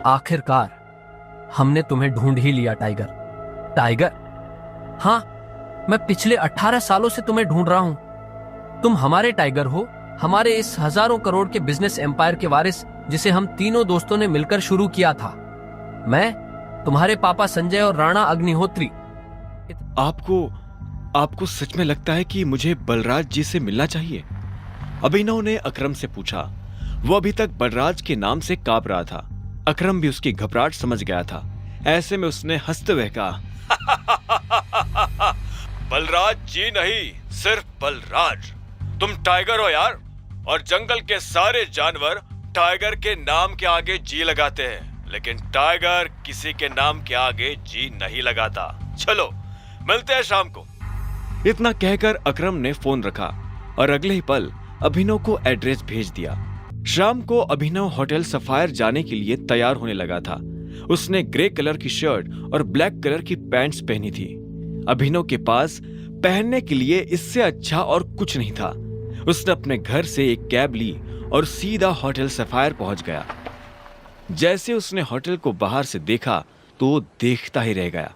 आखिरकार हमने तुम्हें ढूंढ ही लिया टाइगर। टाइगर? हाँ, मैं पिछले 18 सालों से तुम्हें ढूंढ रहा हूं। तुम हमारे टाइगर हो, हमारे इस हजारों करोड़ के बिजनेस एम्पायर के वारिस, जिसे हम तीनों दोस्तों ने मिलकर शुरू किया था। मैं, तुम्हारे पापा संजय और राणा अग्निहोत्री। आपको सच में लगता है कि मुझे बलराज जी से मिलना चाहिए? अभिनव ने अकरम से पूछा। वो अभी तक बलराज के नाम से कांप रहा था। अकरम भी उसकी घबराहट समझ गया था। ऐसे में उसने हंसते हुए कहा, बलराज जी नहीं, सिर्फ बलराज। तुम टाइगर हो यार, और जंगल के सारे जानवर टाइगर के नाम के आगे जी लगाते हैं, लेकिन टाइगर किसी के नाम के आगे जी नहीं लगाता। चलो मिलते हैं शाम को। इतना कहकर अकरम ने फोन रखा और अगले ही पल अभिनव को एड्रेस भेज दिया। शाम को अभिनव होटल सफायर जाने के लिए तैयार होने लगा था। उसने ग्रे कलर की शर्ट और ब्लैक कलर की पैंट्स पहनी थी। अभिनव के पास पहनने के लिए इससे अच्छा और कुछ नहीं था। उसने अपने घर से एक कैब ली और सीधा होटल सफायर पहुंच गया। जैसे उसने होटल को बाहर से देखा तो देखता ही रह गया।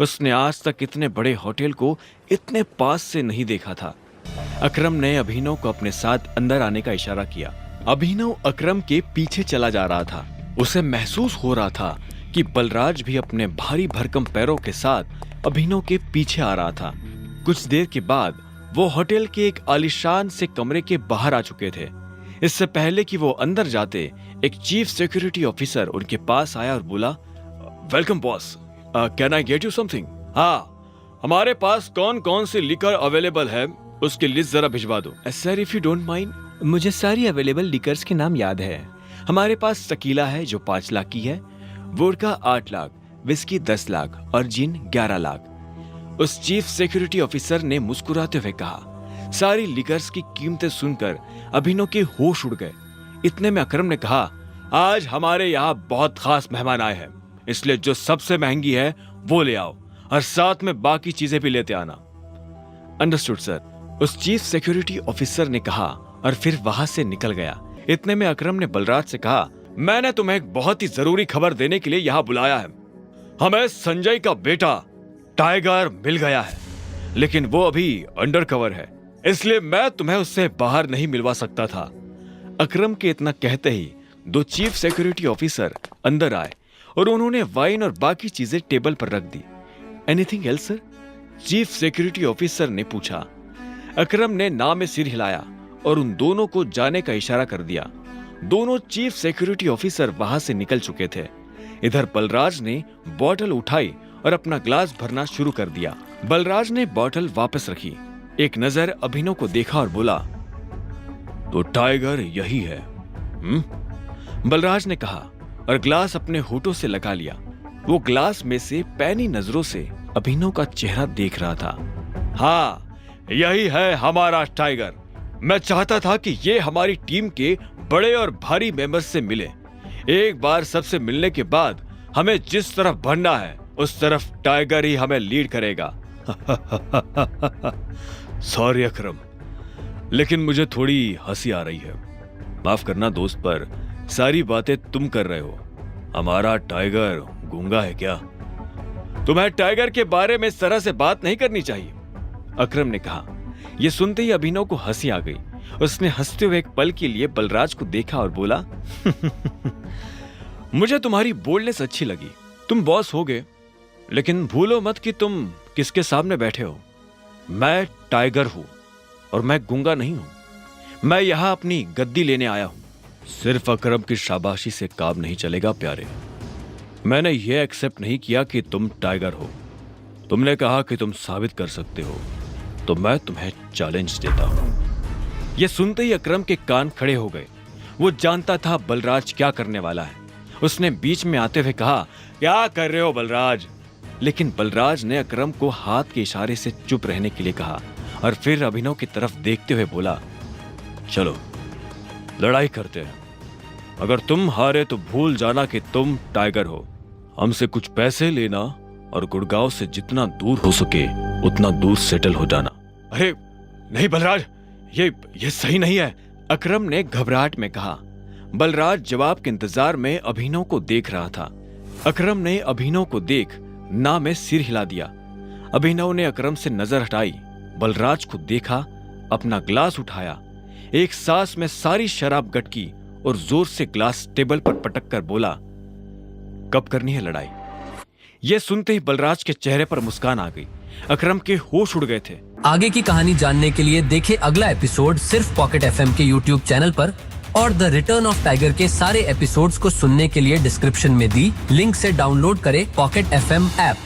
उसने आज तक इतने बड़े होटल को इतने पास से नहीं देखा था। अकरम ने अभिनव को अपने साथ अंदर आने का इशारा किया। अभिनव अकरम के पीछे चला जा रहा था। उसे महसूस हो रहा था कि बलराज भी अपने भारी भरकम पैरों के साथ अभिनव के पीछे आ रहा था। कुछ देर के बाद वो होटल के एक आलीशान से कमरे के बाहर आ चुके थे। इससे पहले कि वो अंदर जाते, एक चीफ सिक्योरिटी ऑफिसर उनके पास आया और बोला, welcome boss, can I get you something? हाँ, हमारे पास कौन कौन सी लिकर अवेलेबल है उसकी लिस्ट जरा भिजवा दो। Sir if you don't mind, मुझे सारी अवेलेबल लिकर्स के नाम याद है। हमारे पास टकीला है जो 5 लाख की है, वोडका 8 लाख, विस्की 10 लाख और जिन 11 लाख। उस चीफ सिक्योरिटी ऑफिसर ने मुस्कुराते हुए कहा। सारी लिकर्स की कीमतें सुनकर अभिनव के होश उड़ गए। इतने में अकरम ने कहा, आज हमारे यहाँ बहुत खास मेहमान आए हैं, इसलिए जो सबसे महंगी है वो ले आओ और साथ में बाकी चीजें भी लेते आना। अंडरस्टूड सर, उस चीफ सिक्योरिटी ऑफिसर ने कहा और फिर वहां से निकल गया। इतने में अकरम ने बलराज से कहा, मैंने तुम्हें एक बहुत ही जरूरी खबर देने के लिए यहाँ बुलाया है। हमें संजय का बेटा टाइगर मिल गया है, लेकिन वो अभी अंडर कवर है, इसलिए मैं तुम्हें उससे बाहर नहीं मिलवा सकता था। अकरम के इतना कहते ही 2 चीफ सिक्योरिटी ऑफिसर अंदर आए और उन्होंने वाइन और बाकी चीजें टेबल पर रख दी। Anything else sir? Chief security officer ने पूछा। अकरम ने ना में सिर हिलाया और उन दोनों को जाने का इशारा कर दिया। दोनों चीफ सिक्योरिटी ऑफिसर वहां से निकल चुके थे। इधर बलराज ने बोतल उठाई और अपना ग्लास भरना शुरू कर दिया। बलराज ने बोतल वापस रखी, एक नजर अभिनव को देखा और बोला, तो टाइगर यही है? बलराज ने कहा और ग्लास अपने होठों से लगा लिया। वो ग्लास में से पैनी नजरों से अभिनव का चेहरा देख रहा था। हाँ, यही है हमारा टाइगर। मैं चाहता था कि ये हमारी टीम के बड़े और भारी मेंबर्स से मिले। एक बार सबसे मिलने के बाद हमें जिस तरफ बढ़ना है उस तरफ टाइगर ही हमें लीड करेगा। सॉरी अकरम, लेकिन मुझे थोड़ी हंसी आ रही है। माफ करना दोस्त, पर सारी बातें तुम कर रहे हो। हमारा टाइगर गूंगा है क्या? तुम्हें टाइगर के बारे में इस तरह से बात नहीं करनी चाहिए, अकरम ने कहा। यह सुनते ही अभिनव को हंसी आ गई। उसने हंसते हुए एक पल के लिए बलराज को देखा और बोला, मुझे तुम्हारी बोल्डनेस अच्छी लगी। तुम बॉस हो गए, लेकिन भूलो मत कि तुम किसके सामने बैठे हो। मैं टाइगर हूं और मैं गूंगा नहीं हूं। मैं यहां अपनी गद्दी लेने आया हूं। सिर्फ अकरम की शाबाशी से काम नहीं चलेगा प्यारे। मैंने यह एक्सेप्ट नहीं किया कि तुम टाइगर हो। तुमने कहा कि तुम साबित कर सकते हो, तो मैं तुम्हें चैलेंज देता हूं। यह सुनते ही अकरम के कान खड़े हो गए। वो जानता था बलराज क्या करने वाला है। उसने बीच में आते हुए कहा, क्या कर रहे हो बलराज? लेकिन बलराज ने अकरम को हाथ के इशारे से चुप रहने के लिए कहा और फिर अभिनव की तरफ देखते हुए बोला, चलो लड़ाई करते हैं। अगर तुम हारे तो भूल जाना कि तुम टाइगर हो। हमसे कुछ पैसे लेना और गुड़गांव से जितना दूर हो सके उतना दूर सेटल हो जाना। अरे नहीं बलराज, ये सही नहीं है, अकरम ने घबराहट में कहा। बलराज जवाब के इंतजार में अभिनव को देख रहा था। अकरम ने अभिनव को देख ना में सिर हिला दिया। अभिनव ने अकरम से नजर हटाई, बलराज को देखा, अपना ग्लास उठाया, एक सांस में सारी शराब गटकी और जोर से ग्लास टेबल पर पटक कर बोला, कब करनी है लड़ाई? यह सुनते ही बलराज के चेहरे पर मुस्कान आ गई। अकरम के होश उड़ गए थे। आगे की कहानी जानने के लिए देखें अगला एपिसोड सिर्फ पॉकेट एफएम के यूट्यूब चैनल पर, और द रिटर्न ऑफ टाइगर के सारे एपिसोड्स को सुनने के लिए डिस्क्रिप्शन में दी लिंक से डाउनलोड करें पॉकेट एफएम ऐप।